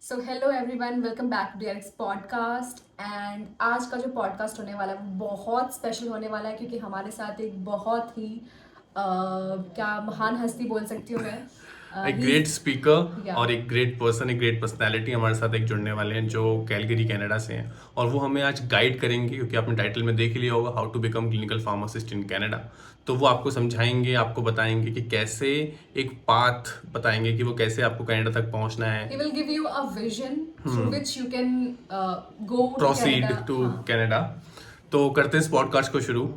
So hello everyone, welcome back to DRX podcast. And आज का जो पॉडकास्ट होने वाला है वो बहुत स्पेशल होने वाला है क्योंकि हमारे साथ एक बहुत ही क्या महान हस्ती बोल सकती हूँ मैं। एक ही ग्रेट स्पीकर या और एक ग्रेट पर्सन, एक ग्रेट पर्सनैलिटी हमारे साथ एक जुड़ने वाले हैं जो कैलगरी कनाडा से हैं। और वो हमें आज गाइड करेंगे, क्योंकि आपने टाइटल में देख ही लिया होगा, how to become clinical pharmacist in Canada. तो वो आपको समझाएंगे, आपको बताएंगे कि कैसे, एक पाथ बताएंगे कि वो कैसे आपको कनाडा तक पहुंचना है, he will give you a vision through which you can go to proceed Canada. To हाँ, कनाडा। तो करते हैं इस पॉडकास्ट को शुरू।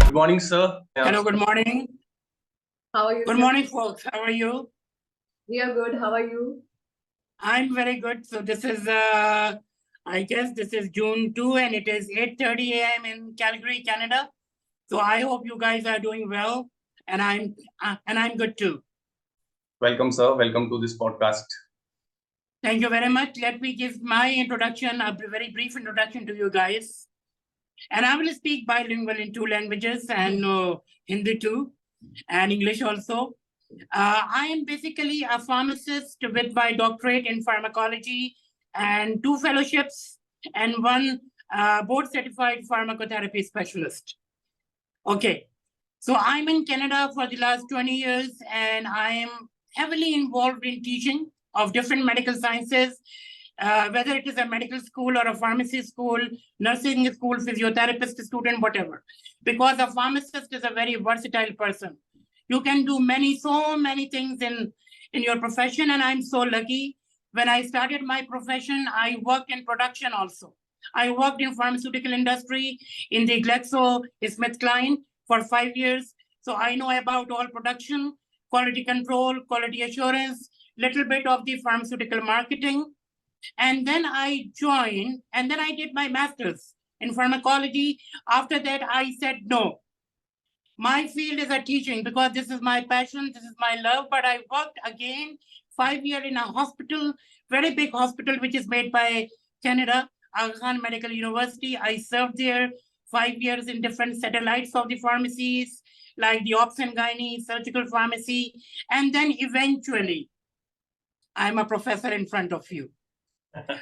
Good morning sir. Hello, good morning. How are you Good sir? morning, folks. How are you? We are good, how are you? I'm very good. So this is, I guess this is June 2 and it is 8:30 a.m. in Calgary, Canada. So I hope you guys are doing well and I'm good too. Welcome sir, welcome to this podcast. Thank you very much. Let me give my introduction, a very brief introduction to you guys. And I will speak bilingual in two languages and Hindi too, and English also. I am basically a pharmacist with my doctorate in pharmacology and two fellowships and one board certified pharmacotherapy specialist. Okay, so I'm in Canada for the last 20 years and I am heavily involved in teaching of different medical sciences, whether it is a medical school or a pharmacy school, nursing school, physiotherapist student, whatever. Because a pharmacist is a very versatile person. You can do so many things in your profession. And I'm so lucky. When I started my profession, I worked in production also. I worked in pharmaceutical industry in the GlaxoSmithKline for 5 years. So I know about all production, quality control, quality assurance, little bit of the pharmaceutical marketing. And then I joined, and then I did my master's in pharmacology. After that, I said, no, my field is a teaching because this is my passion, this is my love. But I worked again 5 years in a hospital, very big hospital, which is made by Canada, Aga Khan Medical University. I served there 5 years in different satellites of the pharmacies, like the Ops and Gynae, surgical pharmacy. And then eventually, I'm a professor in front of you.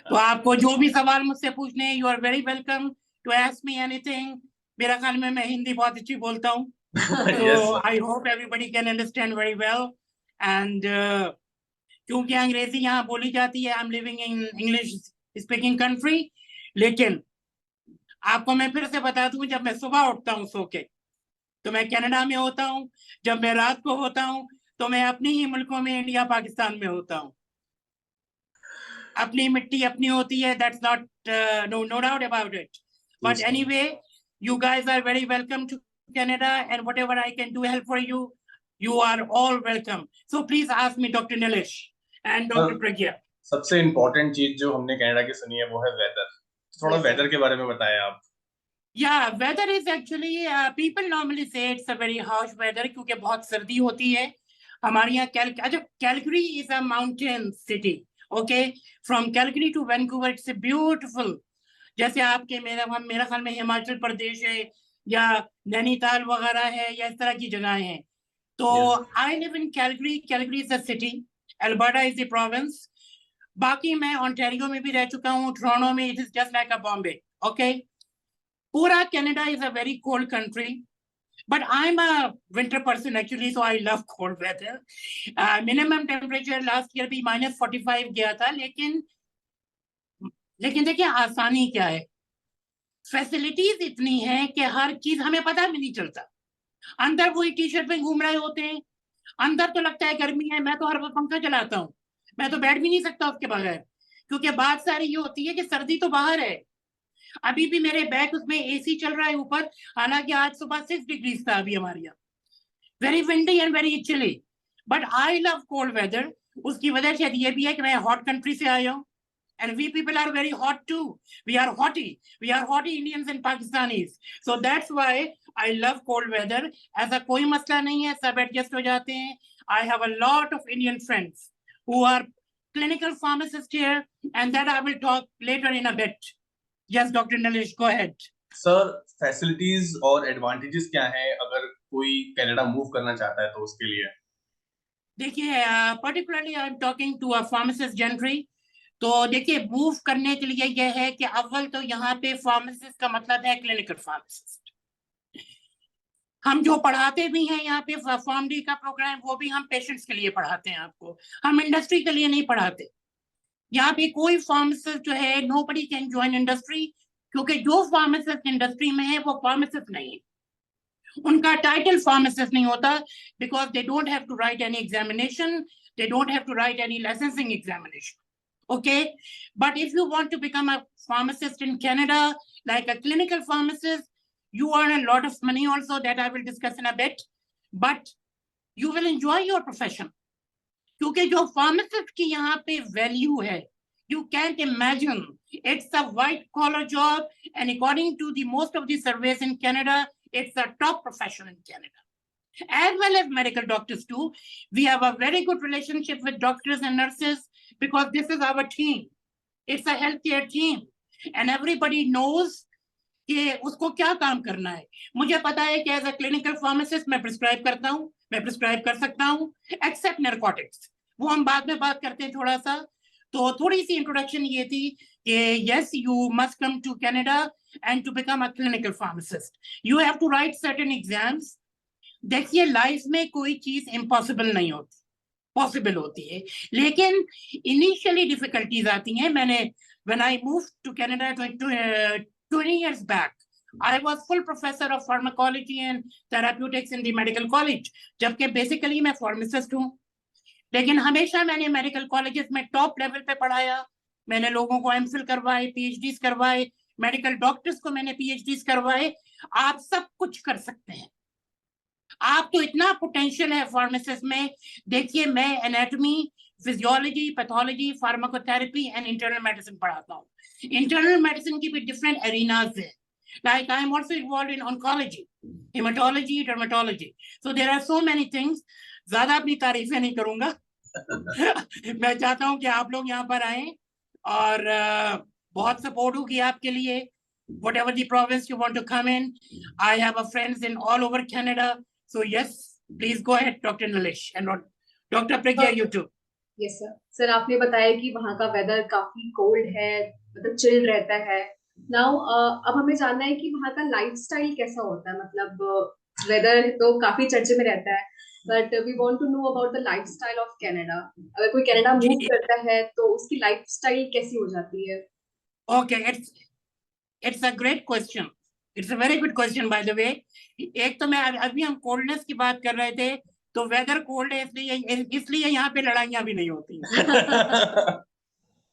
तो आपको जो भी सवाल मुझसे पूछने, you are very welcome to ask me anything. मेरा ख्याल में मैं हिंदी बहुत अच्छी बोलता हूँ, तो I hope everybody can understand very well. And क्योंकि अंग्रेजी यहाँ बोली जाती है, I am living in English speaking country. लेकिन आपको मैं फिर से बता दूं, जब मैं सुबह उठता हूँ सो के, तो मैं कनाडा में होता हूँ। जब मैं रात को होता हूँ तो मैं अपनी ही मुल्कों में, इंडिया पाकिस्तान में होता हूँ। अपनी मिट्टी अपनी होती है, that's not no doubt about it. But anyway, you guys are very welcome to Canada, and whatever I can do help for you, you are all welcome. So please ask me, Dr. Nilesh and Dr. Pragya. सबसे important चीज जो हमने Canada की सुनी है वो है weather. थोड़ा वेदर के बारे में बताएं आप। Yeah, weather is actually people normally say it's a very harsh weather क्योंकि बहुत सर्दी होती है हमारे यहाँ। Calgary is a mountain city. Okay, from Calgary to Vancouver, it's beautiful. जैसे आपके मेरा ख्याल में हिमाचल प्रदेश है या नैनीताल वगैरह है या इस तरह की जगह हैं। तो I live in Calgary. Calgary is a city, Alberta is the province. बाकी मैं ओंटारियो में भी रह चुका हूँ, टोरंटो में। It is just like a Bombay. Okay, पूरा Canada is a very cold country, but I'm a winter person actually, so I love cold weather. Minimum temperature last year भी -45 गया था, लेकिन देखिए आसानी क्या है, फैसिलिटीज इतनी है कि हर चीज हमें पता भी नहीं चलता। अंदर वही टी शर्ट में घूम रहे होते हैं, अंदर तो लगता है गर्मी है। मैं तो हर वक्त पंखा चलाता हूँ, मैं तो बैठ भी नहीं सकता उसके बगैर, क्योंकि बात सारी ये होती है कि सर्दी तो बाहर है। अभी भी मेरे बैग उसमें एसी चल रहा है ऊपर, हालांकि आज सुबह 6 डिग्री था अभी हमारे यहाँ। Very windy and very chilly, but I love cold weather. उसकी वजह शायद ये भी है कि मैं हॉट कंट्री से आया हूँ, and we people are very hot too. We are haughty Indians and Pakistanis, so that's why I love cold weather. ऐसा कोई मसला नहीं है, सब एडजस्ट हो जाते हैं। I have a lot of Indian friends who are clinical pharmacists here, and that I will talk later in a bit. Yes, Dr. Nilesh, go ahead. Sir, facilities और एडवांटेजेस क्या हैं अगर कोई कनाडा मूव करना चाहता है तो उसके लिए? देखिए particularly I am talking to a pharmacist generally. तो देखिए मूव करने के लिए यह है कि अव्वल तो यहाँ पे फार्मासिस्ट का मतलब है क्लिनिकल फार्मासिस्ट। हम जो पढ़ाते भी हैं यहाँ पे फार्मडी का प्रोग्राम, वो भी हम पेशेंट्स के लिए पढ़ाते हैं आपको, हम इंडस्ट्री के लिए नहीं पढ़ाते। यहाँ पे कोई फार्मासिस्ट जो है नोबडी कैन जॉइन इंडस्ट्री, क्योंकि जो फार्मासिस्ट इंडस्ट्री में है वो फार्मासिस्ट नहीं है, उनका टाइटल फार्मासिस्ट नहीं होता, because they don't have to write any examination, they don't have to write any licensing examination. Okay, but if you want to become a pharmacist in Canada, like a clinical pharmacist, you earn a lot of money also, that I will discuss in a bit, but you will enjoy your profession. क्योंकि जो pharmacist की यहाँ पे value है, you can't imagine. It's a white collar job, and according to the most of the surveys in Canada, it's a top profession in Canada. As well as medical doctors too. We have a very good relationship with doctors and nurses because this is our team. It's a healthcare team, and everybody knows कि उसको क्या काम करना है. मुझे पता है कि एज अ क्लिनिकल फार्मासिस्ट मैं प्रिस्क्राइब करता हूँ, मैं प्रिस्क्राइब कर सकता हूँ, एक्सेप्ट नारकोटिक्स, वो हम बाद में बात करते हैं थोड़ा सा. तो थोड़ी सी इंट्रोडक्शन ये थी कि yes, you must come to Canada and to become a clinical pharmacist. You have to write certain exams. देखिए लाइफ में कोई चीज इम्पॉसिबल नहीं होती, पॉसिबल होती है, लेकिन इनिशियली डिफिकल्टीज आती हैं. मैंने when I move to Canada 20 years back, I was full professor of pharmacology and therapeutics in the medical college, जबकि बेसिकली मैं फार्मासिस्ट हूँ. लेकिन हमेशा मैंने मेडिकल कॉलेजेस में टॉप लेवल पे पढ़ाया. मैंने लोगों को एमफिल करवाए, पीएचडीज करवाए, मेडिकल डॉक्टर्स को मैंने पीएचडीज करवाए. आप सब कुछ कर सकते हैं, आप तो इतना पोटेंशियल है फार्मासिस्ट में. देखिए मैं anatomy, physiology, pathology, pharmacotherapy and internal medicine पढ़ाता हूँ. इंटरनल मेडिसिन की भी डिफरेंट एरिनाज है. Like I am also involved in oncology, hematology, dermatology. So there are so many things. ज्यादा अपनी तारीफें नहीं करूंगा. मैं चाहता हूँ कि आप लोग यहाँ पर आए और बहुत सपोर्ट होगी आपके लिए. Whatever the province you want to come in, I have a friends in all over Canada. So yes, please go ahead, Dr. Nalish and Dr. Pragya, you too. Yes sir. Sir आपने बताया कि वहाँ का weather काफी cold है, मतलब chill रहता है. नाउ अब हमें जानना है कि वहाँ का लाइफस्टाइल कैसा होता है. मतलब वेदर तो काफी चर्चे में रहता है, but we want to know about the lifestyle of Canada. अगर कोई कनाडा मूव करता है तो उसकी लाइफस्टाइल कैसी हो जाती है? Okay, it's a great question. It's a very good question by the way. एक तो मैं अभी हम कोल्डनेस की बात कर रहे थे, तो वेदर कोल्ड है इसलिए यहाँ पे लड़ाइयाँ भी नहीं होती.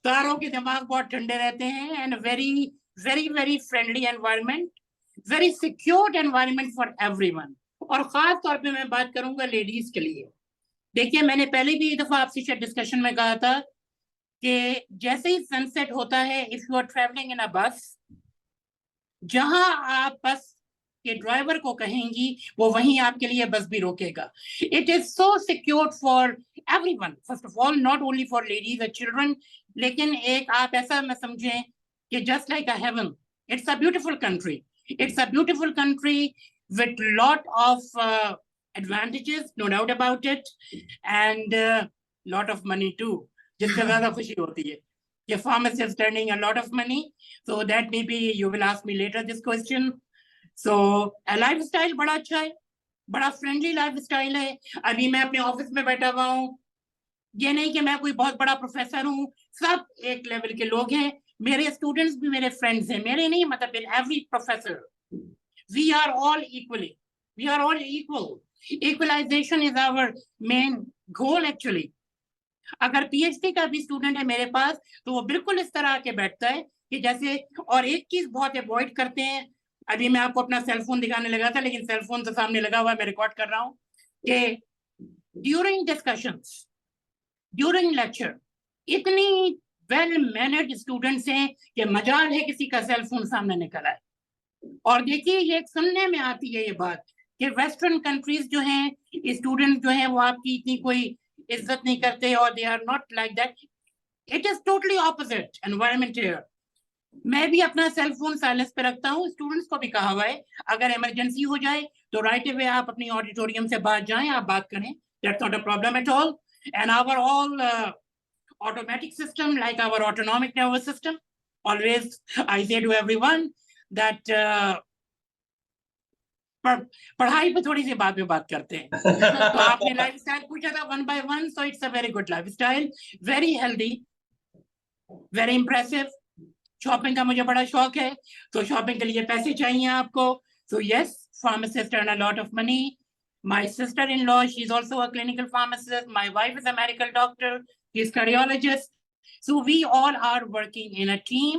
सारों के दिमाग बहुत ठंडे रहते हैं. And very very very friendly environment, very secured environment for everyone. और खास तौर पे मैं बात करूंगा लेडीज के लिए. देखिए मैंने पहले भी एक दफा आपसे शायद डिस्कशन में कहा था कि जैसे ही सनसेट होता है, if you are travelling in a bus, जहां आप बस के ड्राइवर को कहेंगी वो वहीं आपके लिए बस भी रोकेगा. It is so secured for everyone, first of all, not only for ladies और चिल्ड्रन, लेकिन एक आप ऐसा मैं समझें कि just like a heaven. It's a beautiful country. It's a beautiful country with lot of advantages, no doubt about it, and lot of money too. जिससे ज़्यादा खुशी होती है. Your pharmacy is earning a lot of money, so that maybe you will ask me later this question. So a lifestyle बड़ा अच्छा है, बड़ा friendly lifestyle है. अभी मैं अपने ऑफिस में बैठा हुआ हूँ. ये नहीं कि मैं कोई बहुत बड़ा प्रोफेसर हूँ, सब एक लेवल के लोग हैं. मेरे स्टूडेंट्स भी मेरे फ्रेंड्स हैं. मेरे नहीं, मतलब every professor, we are all equally, we are all equal. Equalization is our main goal actually. अगर पीएचडी का भी स्टूडेंट है मेरे पास, तो वो बिल्कुल इस तरह के बैठता है कि जैसे, और एक चीज बहुत अवॉइड करते हैं. अभी मैं आपको अपना सेलफोन दिखाने लगा था, लेकिन सेलफोन तो सामने लगा हुआ है, मैं रिकॉर्ड कर रहा हूँ, कि ड्यूरिंग डिस्कशंस, ड्यूरिंग लेक्चर, इतनी वेल मैनर्ड स्टूडेंट्स हैं कि मजाल है किसी का सेलफोन सामने निकल आए. और देखिए ये सुनने में आती है ये बात कि वेस्टर्न कंट्रीज जो हैं, स्टूडेंट जो हैं वो आपकी इतनी कोई इज्जत नहीं करते, और they are not like that. It is totally opposite environment here. मैं भी अपना सेलफोन साइलेंस पे रखता हूँ. स्टूडेंट्स को भी कहा हुआ है अगर इमरजेंसी हो जाए तो राइट अवे आप अपनी ऑडिटोरियम से बाहर जाएं, आप बात करें, That's not a problem at all. And our all automatic system, like our autonomic nervous system, always I say to everyone that पढ़ाई पे थोड़ी सी बाद में बात करते हैं. तो आपने लाइफस्टाइल पूछा था 1 by 1, so it's a very good lifestyle, very healthy, very impressive. Shopping का मुझे बड़ा शौक है, तो शॉपिंग के लिए पैसे चाहिए आपको. So yes, pharmacists earn a lot of money. My sister-in-law, she's also a clinical pharmacist. My wife is a medical doctor. She's cardiologist. So we all are working in a team.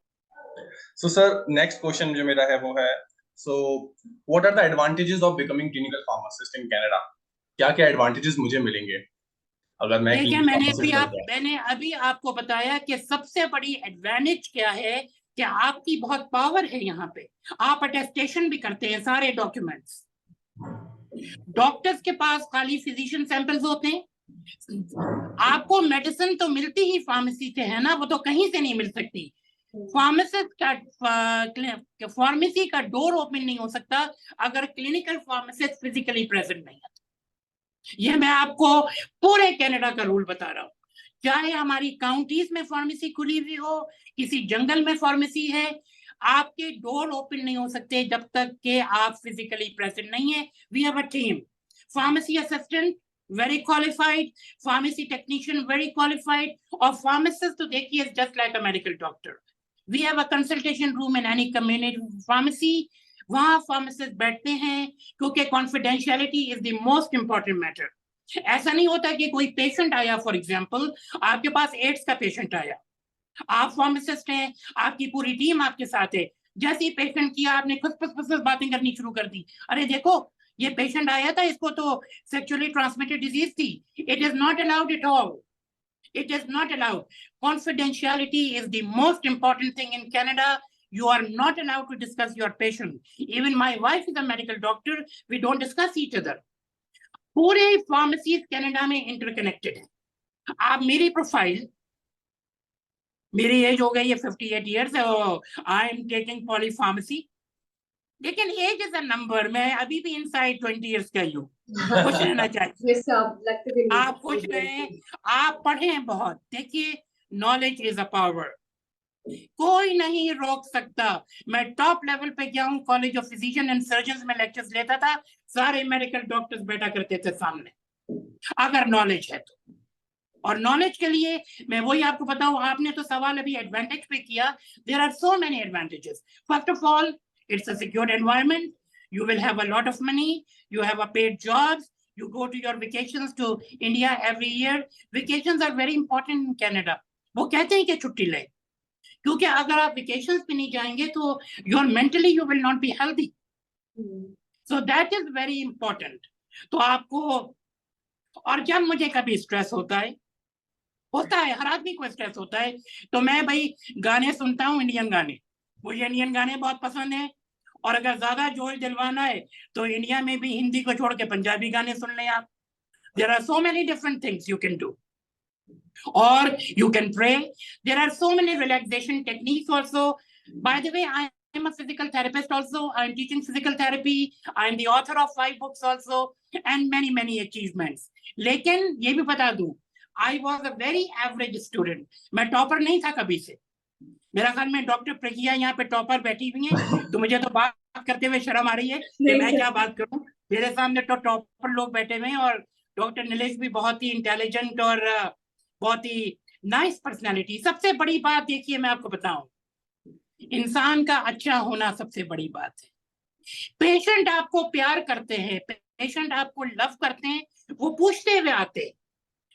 So sir, next question जो मेरा है वो है, so what are the advantages of becoming clinical pharmacist in Canada? क्या क्या advantages मुझे मिलेंगे अगर मैं देखिए, clinical मैंने pharmacist मैंने अभी आपको बताया कि सबसे बड़ी एडवांटेज क्या है कि आपकी बहुत पावर है. यहाँ पे आप अटेस्टेशन भी करते हैं सारे डॉक्यूमेंट्स. डॉक्टर्स के पास खाली फिजिशियन सैंपल्स होते हैं. आपको मेडिसिन तो मिलती ही फार्मेसी से है ना, वो तो कहीं से नहीं मिल सकती. फार्मेसिस्ट का फार्मेसी का डोर ओपन नहीं हो सकता अगर क्लिनिकल फार्मासिस्ट फिजिकली प्रेजेंट नहीं है. ये मैं आपको पूरे कनाडा का रूल बता रहा हूँ. चाहे हमारी काउंटीज में फार्मेसी खुली हुई हो, किसी जंगल में फार्मेसी है, आपके डोर ओपन नहीं हो सकते जब तक कि आप फिजिकली प्रेजेंट नहीं है. We have a team, pharmacy assistant very qualified, pharmacy technician very qualified, or pharmacist तो देखिए is just like a medical doctor. We have a consultation room in any community pharmacy. वहाँ pharmacist बैठते हैं क्योंकि confidentiality is the most important matter. ऐसा नहीं होता कि कोई पेशेंट आया, फॉर एग्जाम्पल आपके पास एड्स का पेशेंट आया, आप फार्मासिस्ट हैं, आपकी पूरी टीम आपके साथ है. जैसे ही पेशेंट किया आपने खुस बातें करनी शुरू कर दी. अरे देखो ये पेशेंट आया था, इसको तो सेक्सुअली ट्रांसमिटेड डिजीज थी. It is not allowed at all. It is not allowed. Confidentiality is the most important thing in Canada. You are not allowed to discuss your patient. Even my wife is a medical doctor. We don't discuss each other. पूरे pharmacy Canada में interconnected है. आप मेरी profile, मेरी as हो गई है 58 years. I am taking poly pharmacy. लेकिन एज इज अ नंबर. मैं अभी भी इनसाइड 20 ईयर्स का ही हूँ. खुश रहना चाहिए. आप खुश रहें, आप पढ़ें बहुत. देखिए, नॉलेज इज अ पावर. कोई नहीं रोक सकता. मैं टॉप लेवल पे गया हूँ, college of physician and surgeons में लेक्चर्स लेता था. सारे मेडिकल डॉक्टर्स बैठा करते थे सामने, अगर नॉलेज है तो. और नॉलेज के लिए मैं वही आपको बताऊं, आपने तो सवाल अभी एडवांटेज पे किया. There are so many advantages. First of all, it's a secured environment. You will have a lot of money. You have a paid jobs. You go to your vacations to India every year. Vacations are very important in Canada. वो कहते हैं कि छुट्टी ले, क्योंकि अगर आप vacations पे नहीं जाएंगे तो you're mentally you will not be healthy. So that is very important. तो आपको, और जब मुझे कभी स्ट्रेस होता है, हर आदमी को स्ट्रेस होता है, तो मैं भाई गाने सुनता हूँ, इंडियन गाने. मुझे इंडियन गाने बहुत पसंद है. और अगर ज्यादा जोश दिलवाना है तो इंडिया में भी हिंदी को छोड़ के पंजाबी गाने सुन लें आप. There are so many different things you can do. Or you can pray. There are so many relaxation techniques also. By the way, I am a physical therapist also. I am teaching physical therapy. I am the author of 5 books also, and many achievements. लेकिन ये भी बता दूं, I was a very average student. मैं topper नहीं था कभी से. मेरा ख्याल में डॉक्टर प्रज्ञा यहाँ पे टॉपर बैठी हुई है, तो मुझे तो बात करते हुए शर्म आ रही है कि मैं क्या बात करूं. मेरे सामने तो टॉपर लोग बैठे हुए हैं. और डॉक्टर नीलेश भी बहुत ही इंटेलिजेंट और बहुत ही नाइस पर्सनालिटी. सबसे बड़ी बात देखिए, मैं आपको बताऊं, इंसान का अच्छा होना सबसे बड़ी बात है. पेशेंट आपको प्यार करते हैं, पेशेंट आपको लव करते हैं, वो पूछते हुए आते हैं.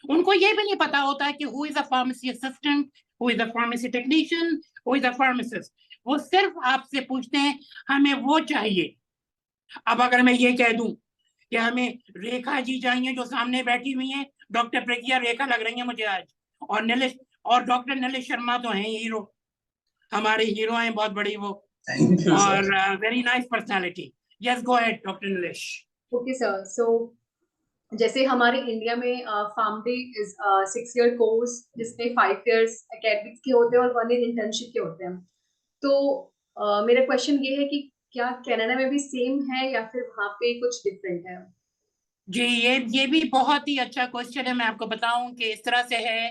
उनको ये भी नहीं पता होता है कि who is a pharmacy assistant, who is a pharmacy technician, who is a pharmacist. वो सिर्फ आपसे पूछते हैं हमें वो चाहिए. अब अगर मैं ये कह दूं कि हमें रेखा जी चाहिए जो सामने बैठी हुई हैं, डॉक्टर प्रज्ञा रेखा लग रही है मुझे आज, और नीलेश, और डॉक्टर नीलेश शर्मा तो हैं हीरो, हमारे हीरो हैं बहुत बड़ी वो. और very nice personality. Yes, go ahead doctor Nilesh. Okay sir. So जैसे हमारे इंडिया में फार्मडे इज 6 ईयर कोर्स जिसमें 5 इयर्स एकेडमिक्स के होते हैं और 1 ईयर इंटर्नशिप के होते हैं. तो मेरा क्वेश्चन ये है कि क्या कनाडा में भी सेम है या फिर वहाँ पे कुछ डिफरेंट है? जी, ये भी बहुत ही अच्छा क्वेश्चन है। मैं आपको बताऊं कि इस तरह से है,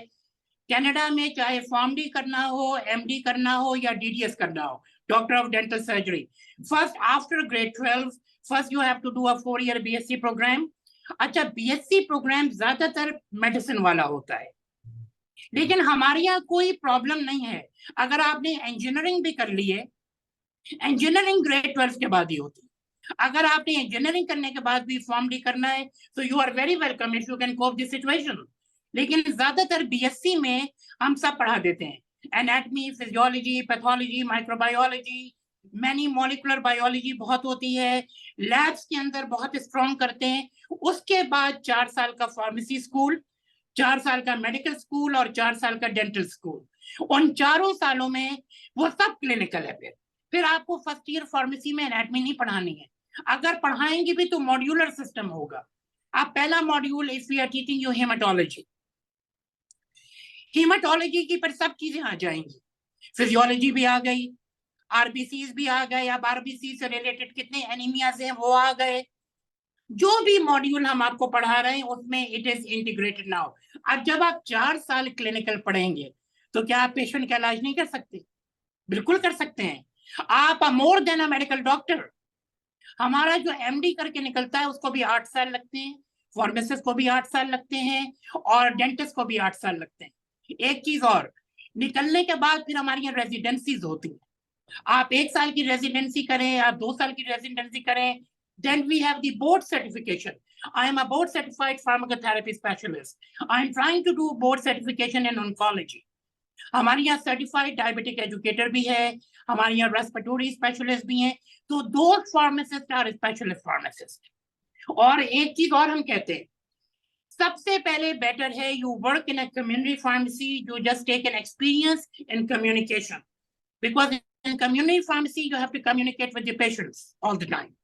कनाडा में चाहे PharmD करना हो, MD करना हो या DDS करना हो, doctor of dental surgery, first after grade 12 first you have to do a 4-year BSc program. अच्छा, BSc प्रोग्राम ज्यादातर मेडिसिन वाला होता है, लेकिन हमारे यहाँ कोई प्रॉब्लम नहीं है। अगर आपने इंजीनियरिंग भी कर ली है, इंजीनियरिंग ग्रेड 12 के बाद ही होती है। अगर आपने इंजीनियरिंग करने के बाद भी PharmD करना है तो you are very welcome if you can cope this situation. लेकिन ज्यादातर BSc में हम सब पढ़ा देते हैं, anatomy, physiology, pathology, microbiology, many molecular biology बहुत होती है, लैब्स के अंदर बहुत स्ट्रॉन्ग करते हैं। उसके बाद 4 साल का फार्मेसी स्कूल, 4 साल का मेडिकल स्कूल और 4 साल का डेंटल स्कूल। उन चारों सालों में वो सब क्लिनिकल है। फिर आपको फर्स्ट ईयर फार्मेसी में एनाटमी नहीं पढ़ानी है, अगर पढ़ाएंगे भी तो मॉड्यूलर सिस्टम होगा। आप पहला module, if we are teaching you haematology, haematology की पर सब चीजें आ जाएंगी, फिजियोलॉजी भी आ गई, RBCs भी आ गए, अब RBC से रिलेटेड कितने एनीमियाज हैं वो आ गए। जो भी मॉड्यूल हम आपको पढ़ा रहे हैं उसमें इट इज इंटीग्रेटेड नाउ। अब जब आप 4 साल क्लिनिकल पढ़ेंगे तो क्या आप पेशेंट का इलाज नहीं कर सकते? बिल्कुल कर सकते हैं। आप मोर देन अ मेडिकल डॉक्टर। हमारा जो MD करके निकलता है उसको भी 8 साल लगते हैं, फार्मासिस्ट को भी 8 साल लगते हैं और डेंटिस्ट को भी 8 साल लगते हैं। एक चीज और, निकलने के बाद फिर हमारी यहाँ रेजिडेंसीज होती है। आप 1 साल की रेजिडेंसी करें, आप 2 साल की रेजिडेंसी करें, then we have the board certification. I am a board certified pharmacotherapy specialist. I am trying to do board certification in oncology. हमारे यहाँ सर्टिफाइड डायबिटिक एजुकेटर भी है, हमारे यहाँ रेस्पिरेटरी स्पेशलिस्ट भी हैं, तो दो फार्मासिस्ट और स्पेशलिस्ट फार्मासिस्ट। और एक चीज और हम कहते हैं, सबसे पहले बेटर है you work in a community pharmacy, you just take an experience in communication, because in community pharmacy you have to communicate with the patients all the time.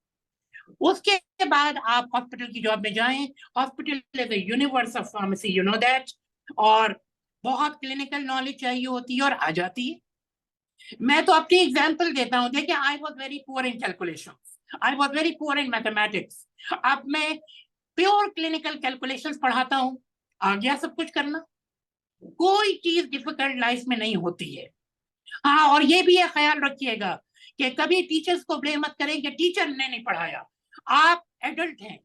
उसके बाद आप हॉस्पिटल की जॉब में जाएं। Hospital is a universe of pharmacy, you know that, और बहुत clinical knowledge चाहिए होती है और आ जाती है। मैं तो अपनी एग्जांपल देता हूं, देखिए I was very poor in calculations, I was very poor in mathematics. अब मैं प्योर क्लिनिकल कैलकुलेशंस पढ़ाता हूं, आ गया सब कुछ करना। कोई चीज डिफिकल्ट लाइफ में नहीं होती है। हाँ, और ये भी है, ख्याल रखिएगा कि कभी टीचर्स को ब्लेम मत करें कि टीचर ने नहीं पढ़ाया। आप एडल्ट हैं,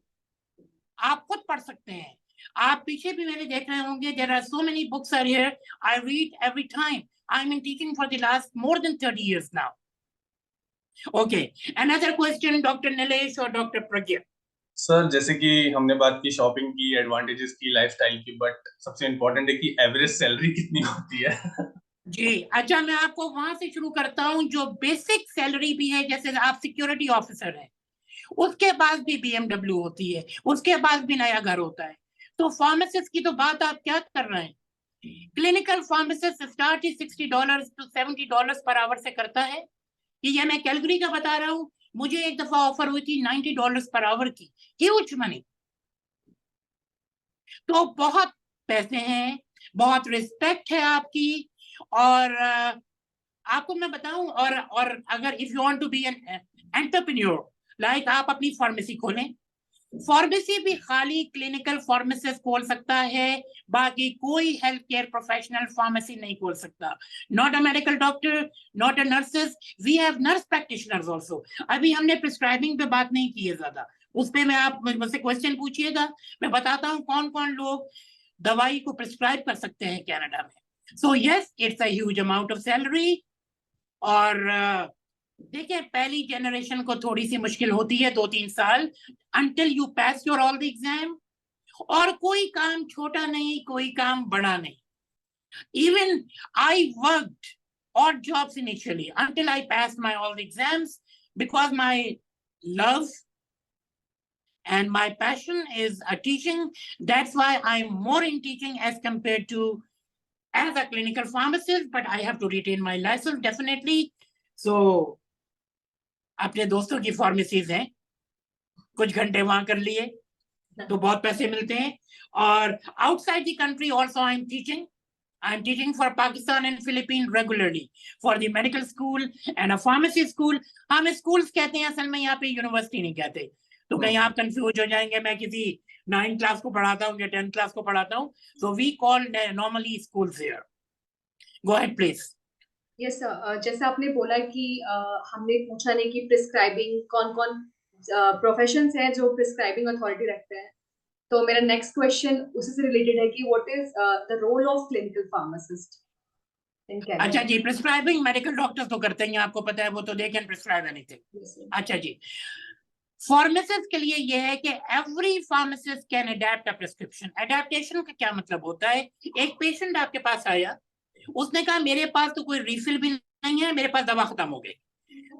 आप खुद पढ़ सकते हैं। आप पीछे भी मेरे देख रहे होंगे, there are so many books are here, I read every time. I am in teaching for the last more than 30 years now. Okay, another question doctor Nilesh और डॉक्टर प्रज्ञा। सर, जैसे कि हमने बात की शॉपिंग की, एडवांटेजेस की, लाइफस्टाइल की, but सबसे इम्पोर्टेंट है कि एवरेज सैलरी कितनी होती है? जी, अच्छा, मैं आपको वहां से शुरू करता हूँ जो बेसिक सैलरी भी है। जैसे आप सिक्योरिटी ऑफिसर हैं, उसके पास भी BMW होती है, उसके पास भी नया घर होता है। तो फार्मासिस्ट की तो बात आप क्या कर रहे हैं? Clinical pharmacist start he $60 to $70 per hour से करता है। ये मैं कैलगरी का बता रहा हूँ, मुझे एक दफा ऑफर हुई थी $90 पर आवर की, ह्यूज मनी। तो बहुत पैसे हैं, बहुत रिस्पेक्ट है आपकी। और आपको मैं बताऊं, और अगर if you want to be an entrepreneur, like आप अपनी फार्मेसी खोलें। फार्मेसी भी खाली क्लिनिकल फार्मासिस्ट खोल सकता है, बाकी कोई हेल्थ केयर प्रोफेशनल फार्मेसी नहीं खोल सकता। Not a medical doctor, not a nurses, we have nurse practitioners also. अभी हमने प्रिस्क्राइबिंग पे बात नहीं की है ज्यादा, उस पे मैं आप मुझसे क्वेश्चन पूछिएगा, मैं बताता हूँ कौन कौन लोग दवाई को प्रिस्क्राइब कर सकते हैं कनाडा में। So yes, it's a huge amount of salary. और देखिए, पहली जनरेशन को थोड़ी सी मुश्किल होती है 2-3 साल, until you pass your all the exam। और कोई काम छोटा नहीं, कोई काम बड़ा नहीं। Even I worked odd jobs initially until I passed my all the exams, because my love and my passion is a teaching. That's why I'm more in teaching as compared to as a clinical pharmacist, but I have to retain my license definitely. So अपने दोस्तों की pharmacies हैं, कुछ घंटे वहां कर लिए तो बहुत पैसे मिलते हैं। और outside the country also I am teaching for Pakistan and Philippine regularly for the medical school and a pharmacy school. हम स्कूल्स कहते हैं, असल में यहाँ पे यूनिवर्सिटी नहीं कहते, तो कहीं आप कंफ्यूज हो जाएंगे। मैं किसी 9th क्लास को पढ़ाता हूँ या 10th क्लास को पढ़ाता हूँ. So we call normally schools here. Go ahead, please. Yes sir, जैसे आपने बोला कि हमने पूछा नहीं कि प्रिस्क्राइबिंग कौन कौन प्रोफेशंस हैं जो प्रिस्क्राइबिंग अथॉरिटी रखते हैं, तो मेरा नेक्स्ट क्वेश्चन उसी से रिलेटेड है कि what is the role of clinical pharmacist in Canada? अच्छा जी, प्रिस्क्राइबिंग मेडिकल डॉक्टर्स तो करते हैं, आपको पता है, वो तो दे कैन प्रिस्क्राइब एनीथिंग. अच्छा जी, फार्मासिस्ट के लिए ये है कि every pharmacist can adapt a prescription. Adaptation का क्या मतलब होता है? एक पेशेंट आपके पास आया, उसने कहा मेरे पास तो कोई रिफिल भी नहीं है, मेरे पास दवा खत्म हो गई.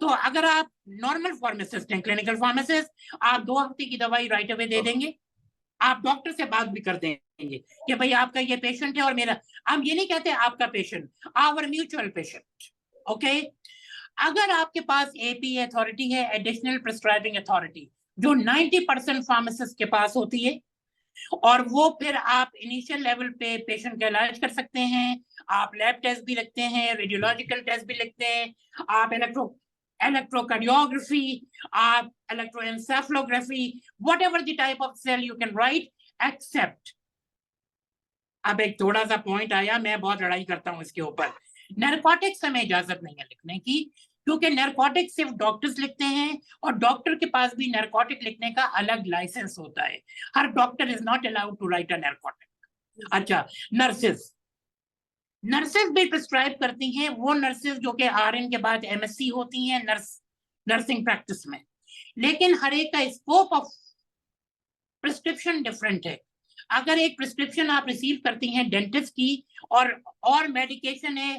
तो अगर आप नॉर्मल फार्मासिस्ट हैं, क्लिनिकल फार्मासिस्ट, आप 2 हफ्ते की दवाई राइट अवे दे देंगे. आप डॉक्टर से बात भी कर देंगे कि भाई आपका ये पेशेंट है और मेरा, हम ये नहीं कहते आपका patient, our mutual patient. Okay, अगर आपके पास एपी अथॉरिटी है, एडिशनल प्रिस्क्राइबिंग अथॉरिटी, जो 90% फार्मासिस्ट के पास होती है, और वो फिर आप इनिशियल लेवल पे पेशेंट का इलाज कर सकते हैं. आप लैब टेस्ट भी लिखते हैं, रेडियोलॉजिकल टेस्ट भी लिखते हैं, आप electrocardiography, आप electroencephalography, whatever the type of cell you can write, except. अब एक थोड़ा सा पॉइंट आया, मैं बहुत लड़ाई करता हूं इसके ऊपर. नैरकोटिक्स हमें इजाजत नहीं है लिखने की, क्योंकि नैरकोटिक्स सिर्फ डॉक्टर्स लिखते हैं, और डॉक्टर के पास भी नैरकोटिक लिखने का अलग लाइसेंस होता है. हर doctor is not allowed to write a narcotic. अच्छा, नर्सेस भी प्रिस्क्राइब करती हैं, वो नर्सेस जो कि आरएन के बाद एमएससी होती हैं नर्सिंग प्रैक्टिस में, लेकिन हर एक का स्कोप ऑफ प्रिस्क्रिप्शन डिफरेंट है. अगर एक प्रिस्क्रिप्शन आप रिसीव करती हैं डेंटिस्ट की, और मेडिकेशन है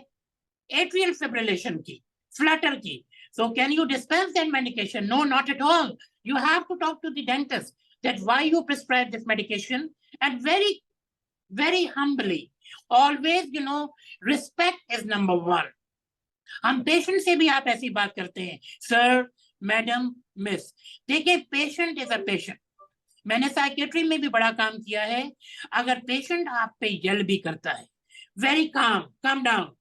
एट्रियल फिब्रिलेशन की, फ्लटर की, so can you dispense that medication? No, not at all. You have to talk to the dentist that why you prescribe this medication, and very, very humbly, always, respect is number one. हम patient से भी आप ऐसी बात करते हैं, sir, madam, miss. देखिए, patient is a patient. मैंने साइकेट्री में भी बड़ा काम किया है. अगर पेशेंट आप पे यल भी करता है, वेरी काम डाउन.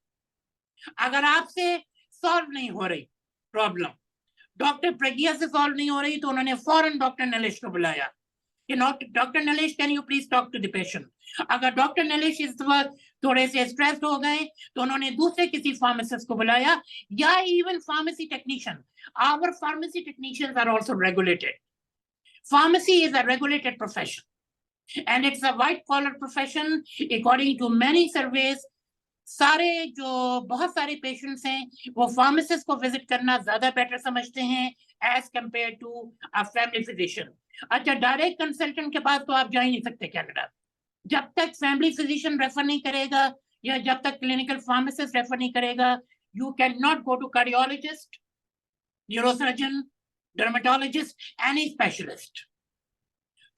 अगर आपसे सॉल्व नहीं हो रही प्रॉब्लम, डॉक्टर प्रज्ञा से सॉल्व नहीं हो रही, तो उन्होंने फौरन डॉक्टर नलेश को बुलाया कि doctor Nilesh, can you please talk to the patient. अगर डॉक्टर नलेश इस वक्त थोड़े से स्ट्रेस्ड हो गए, तो उन्होंने दूसरे किसी फार्मासिस्ट को बुलाया, या even pharmacy technician. Our pharmacy technicians are also regulated. Pharmacy is a regulated profession, and it's a white collar profession according to many surveys. बहुत सारे पेशेंट्स हैं, वो फार्मासिस्ट को विजिट करना ज्यादा बेटर समझते हैं as compare to a family physician. अच्छा, डायरेक्ट कंसल्टेंट के पास तो आप जा ही नहीं सकते कनाडा, जब तक फैमिली फिजिशियन रेफर नहीं करेगा, या जब तक क्लिनिकल फार्मासिस्ट रेफर नहीं करेगा. You can not go to cardiologist, neurosurgeon, dermatologist, any specialist.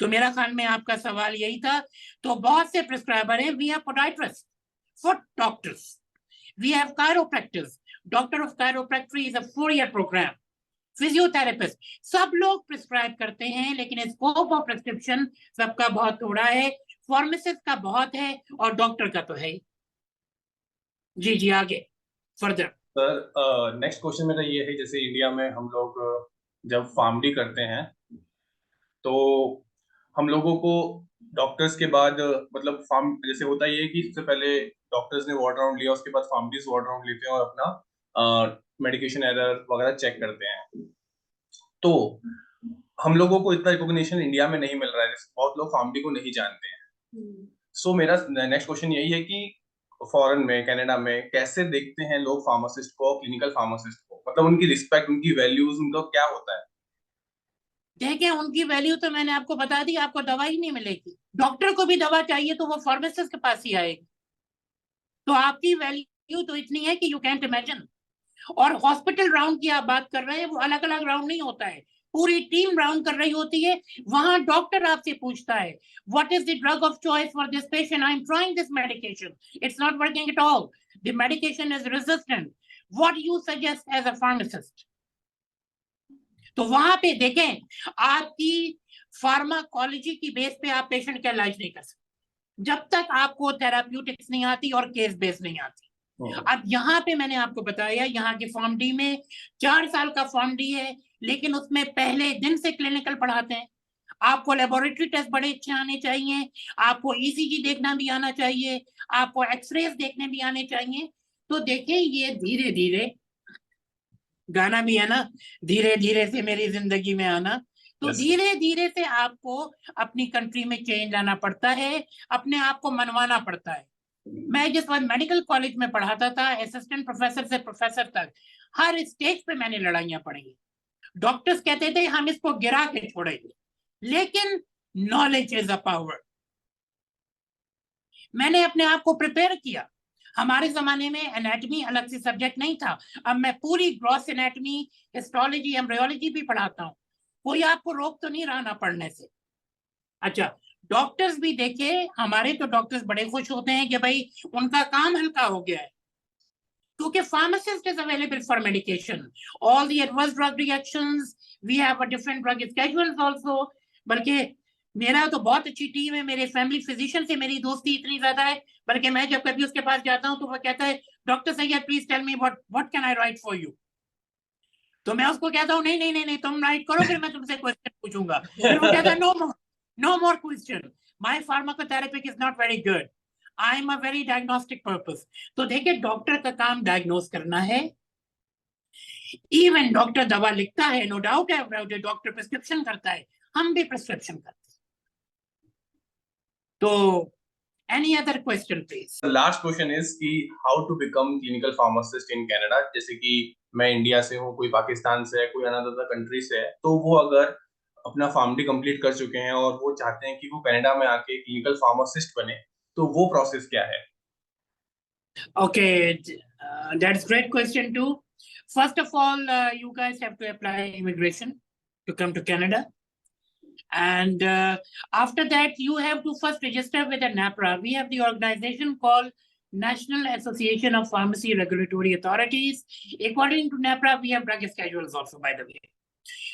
तो मेरा ख्याल में आपका सवाल यही था. तो बहुत से प्रिस्क्राइबर हैं. We have podiatrist, foot doctors, we have chiropractors. Doctor of chiropractic is a 4-year programme. Physiotherapist, सब लोग प्रिस्क्राइब करते हैं, लेकिन स्कोप ऑफ प्रिस्क्रिप्शन सबका बहुत थोड़ा है. फार्मासिस्ट का बहुत है, और डॉक्टर का तो है ही. जी, आगे फर्दर. सर, नेक्स्ट क्वेश्चन मेरा ये है, जैसे इंडिया में हम लोग जब फार्मडी करते हैं, तो हम लोगों को डॉक्टर्स के बाद, मतलब फार्म जैसे होता ही है कि सबसे पहले डॉक्टर्स ने वार्ड राउंड लिया, उसके बाद फार्मडीज वार्ड राउंड लेते हैं और अपना मेडिकेशन एरर वगैरह चेक करते हैं. तो हम लोगों को इतना रिकॉग्निशन इंडिया में नहीं मिल रहा है, बहुत लोग फार्मडी को नहीं जानते हैं. सो मेरा नेक्स्ट क्वेश्चन यही है कि फॉरेन में, कनाडा में कैसे देखते हैं लोग फार्मासिस्ट को, क्लिनिकल फार्मासिस्ट को, मतलब उनकी रिस्पेक्ट, उनकी वैल्यूज, उनका क्या होता है? देखिए, उनकी वैल्यू तो मैंने आपको बता दी. आपको दवा ही नहीं मिलेगी. डॉक्टर को भी दवा चाहिए तो वो फार्मासिस्ट के पास ही आएगी. तो आपकी वैल्यू तो इतनी है कि यू कैंट इमेजिन. और हॉस्पिटल राउंड की आप बात कर रहे हैं, वो अलग अलग राउंड नहीं होता है, पूरी टीम राउंड कर रही होती है. वहां डॉक्टर आपसे पूछता है, what is the drug of choice for this patient, I am trying this medication, it's not working at all, the medication is resistant, what you suggest as a pharmacist. तो वहां पे देखें, आपकी फार्माकोलॉजी की base पे आप patient का इलाज नहीं कर सकते जब तक आपको थेराप्यूटिक्स नहीं आती और केस बेस नहीं आती. अब यहाँ पे मैंने आपको बताया, यहाँ की फॉर्म डी में 4 साल का फॉर्म डी है, लेकिन उसमें पहले दिन से क्लिनिकल पढ़ाते हैं. आपको लेबोरेटरी टेस्ट बड़े अच्छे आने चाहिए, आपको ईसीजी देखना भी आना चाहिए, आपको एक्सरेज देखने भी आने चाहिए। तो देखिए ये धीरे धीरे, गाना भी है ना, धीरे धीरे से मेरी जिंदगी में आना, तो Yes. धीरे धीरे से आपको अपनी कंट्री में चेंज लाना पड़ता है, अपने आप को मनवाना पड़ता है। मैं जिस वक्त मेडिकल कॉलेज में पढ़ाता था, असिस्टेंट प्रोफेसर से प्रोफेसर तक, हर स्टेज पे मैंने लड़ाइयां पढ़ी। डॉक्टर्स कहते थे हम इसको गिरा के छोड़ेंगे, लेकिन नॉलेज इज अ पावर। मैंने अपने आप को प्रिपेयर किया। हमारे जमाने में एनाटॉमी अलग से सब्जेक्ट नहीं था, अब मैं पूरी ग्रॉस एनाटॉमी, हिस्टोलॉजी, एम्ब्रियोलॉजी भी पढ़ाता हूँ। कोई आपको रोक तो नहीं रहा ना पढ़ने से। अच्छा, डॉक्टर्स भी देखे, हमारे तो डॉक्टर्स बड़े खुश होते हैं कि भाई उनका काम हल्का हो गया है, क्योंकि pharmacist is available for medication. All the adverse drug reactions, we have a different drug schedules also. बल्कि मेरा तो बहुत अच्छी टीम है, मेरे फैमिली फिजिशियन से मेरी दोस्ती इतनी ज्यादा है, बल्कि मैं जब कभी उसके पास जाता हूँ तो वो कहता है doctor Syed please tell me what can I write for you. तो मैं उसको कहता हूँ नहीं नहीं नहीं नहीं तुम राइट करो, फिर मैं तुमसे क्वेश्चन पूछूंगा। फिर वो कहता है no more question, my pharmacotherapeutic is not very good, I am a very diagnostic purpose. तो देखिए डॉक्टर का काम डायग्नोस करना है। इवन डॉक्टर दवा लिखता है, नो डाउट है, डॉक्टर प्रिस्क्रिप्शन करता है, हम भी प्रिस्क्रिप्शन करते हैं। तो any other question please. The last question is कि how to become clinical pharmacist in Canada। जैसे कि मैं इंडिया से हूँ, कोई पाकिस्तान से है, कोई अनदर कंट्री से है, तो वो अगर अपना फार्मडी कंप्लीट कर चुके हैं और वो चाहते हैं कि वो कनाडा में आके क्लिनिकल फार्मासिस्ट बने, तो वो प्रोसेस क्या है? Okay, that's great question too. First of all, you guys have to apply immigration to come to Canada. And after that, you have to first register with the NAPRA. We have the organization called National Association of Pharmacy Regulatory Authorities. According to NAPRA, we have drug schedules also, by the way.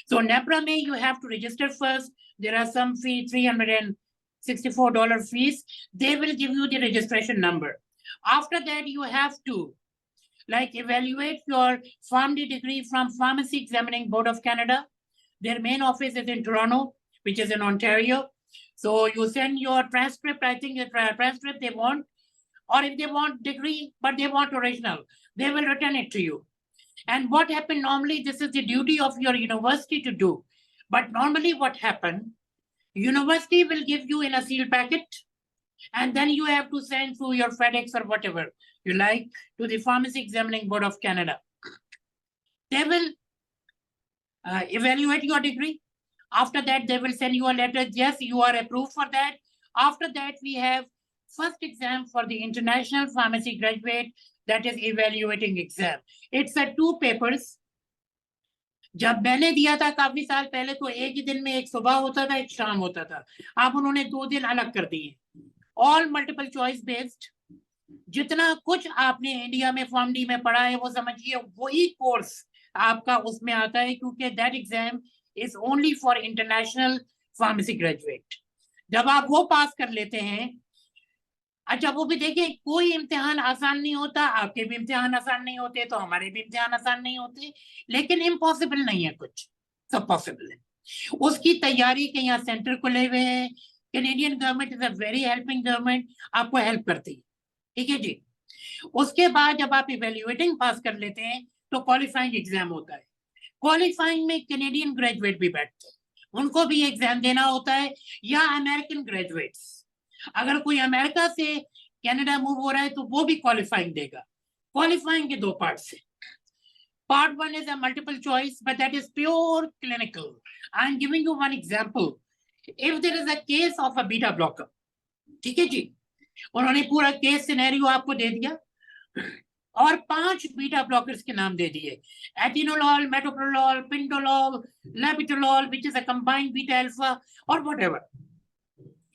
So NAPRA may you have to register first. There are some fee, $364 fees. They will give you the registration number. After that, you have to evaluate your PharmD degree from Pharmacy Examining Board of Canada. Their main office is in Toronto, which is in Ontario. So you send your transcript, I think the transcript they want, or if they want degree, but they want original, they will return it to you. And what happened normally, this is the duty of your university to do. But normally what happened, university will give you in a sealed packet, and then you have to send through your FedEx or whatever you like to the Pharmacy Examining Board of Canada. They will evaluate your degree. After that, they will send you a letter. Yes, you are approved for that. After that, we have first exam for the international pharmacy graduate, that is evaluating exam. It's a 2 papers. जब मैंने दिया था काफी साल पहले तो एक ही दिन में, एक सुबह होता था, एक शाम होता था। अब उन्होंने 2 दिन अलग कर दिए। All multiple choice based. जितना कुछ आपने इंडिया में फॉर्मडी में पढ़ा है वो समझिए वही कोर्स आपका उसमें आता है, क्योंकि that exam is only for international pharmacy graduate. जब आप वो पास कर लेते हैं, अच्छा वो भी देखिए कोई इम्तिहान आसान नहीं होता, आपके भी इम्तिहान आसान नहीं होते, तो हमारे भी इम्तिहान आसान नहीं होते, लेकिन इम्पॉसिबल नहीं है कुछ, सब पॉसिबल है। उसकी तैयारी के यहाँ सेंटर खुले हुए हैं। Canadian government is a very helping government, आपको हेल्प करती है, ठीक है जी। उसके बाद जब आप इवेल्युएटिंग पास कर लेते हैं तो क्वालिफाइंग एग्जाम होता है। क्वालिफाइंग में कैनेडियन ग्रेजुएट भी बैठते हैं, उनको भी एग्जाम देना होता है, या अमेरिकन ग्रेजुएट्स। अगर कोई अमेरिका से कनाडा मूव हो रहा है तो वो भी क्वालिफाइंग देगा। क्वालिफाइंग के 2 पार्ट्स हैं। Part 1 is a multiple choice, but that is pure clinical. I am giving you one example. If there is a case of a beta blocker, ठीक है जी, उन्होंने पूरा केस सिनेरियो आपको दे दिया और 5 बीटा ब्लॉकर्स के नाम दे दिए, atenolol, metoprolol, pindolol, labetalol, which is a combined beta alpha or whatever.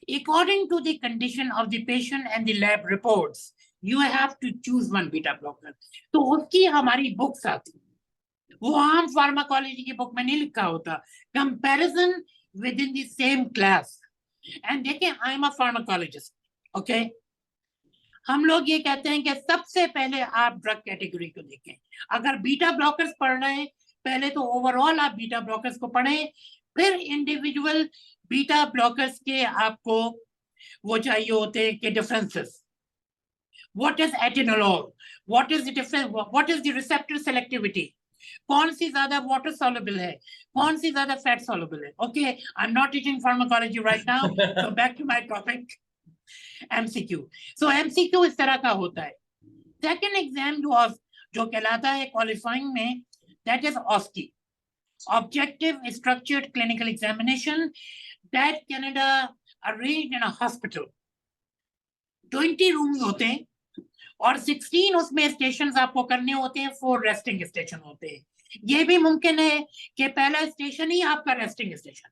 According to the condition of the patient and the lab reports, you have to choose one beta blocker. तो उसकी हमारी books आती, वो आम pharmacology की book में नहीं लिखा होता। Comparison within the same class. And देखिए, I am a pharmacologist, okay. हम लोग ये कहते हैं कि सबसे पहले आप ड्रग कैटेगरी को देखें। अगर बीटा ब्लॉकर्स पढ़ रहे हैं, पहले तो ओवरऑल आप बीटा ब्लॉकर्स को पढ़ें, फिर इंडिविजुअल बीटा ब्लॉकर्स के आपको वो चाहिए होते हैं कि differences, what is atenolol, what is the difference, what is the receptor selectivity, कौन सी ज्यादा वाटर soluble है, कौन सी ज्यादा fat soluble है. Okay, I'm not teaching pharmacology right now, so back to my topic, MCQ. So MCQ इस तरह का होता है. Second exam जो कहलाता है qualifying में, that is OSCE, Objective Structured Clinical Examination, that Canada arranged in a hospital. 20 rooms होते हैं और 16 उसमें स्टेशन आपको करने होते हैं, 4 रेस्टिंग स्टेशन होते हैं. ये भी मुमकिन है कि पहला स्टेशन ही आपका रेस्टिंग स्टेशन,